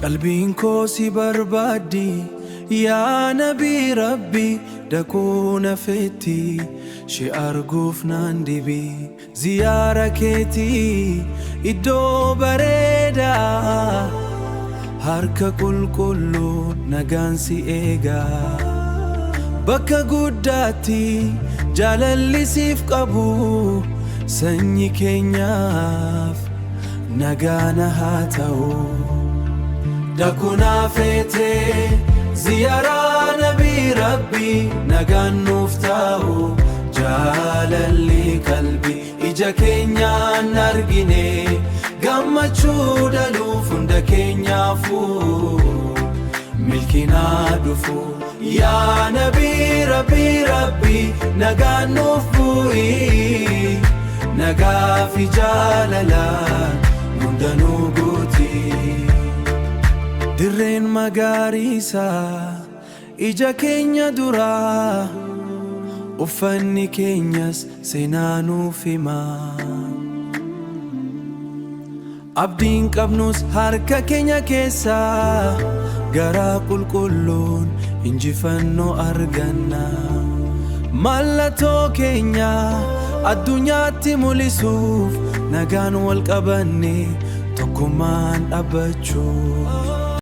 qalbiin koo si barbaaddi yaa nabii rabbi dakuuna feeti shi arguuf naan dibi ziyaara keetii iddoo bareeda harka qulqulluu nagaan si eega bakka guddaatti jaalalli siif qabu sanyii keenyaaf nagaana haa ta'u dakuuna feete ziyaara nabii rabbi nagaan nuuf ta'u jaalalli qalbi ija keenyaan argine gammachuu dhaluuf hunda keenyaafu milkinaa dhufu yaa nabii rabbi nagaan nuuf bu'i nagaa fi jaalalaan hundanuu guuti dirreen magariisa ija keenya duraa uffanni keenyas seenaa nuuf hima abdiin qabnus harka keenya keessa garaa qulqulluun injifannoo arganna mallattoo keenya addunyaatti mul'isuuf nagaan wal qabanne tokkummaan dhaabbachuu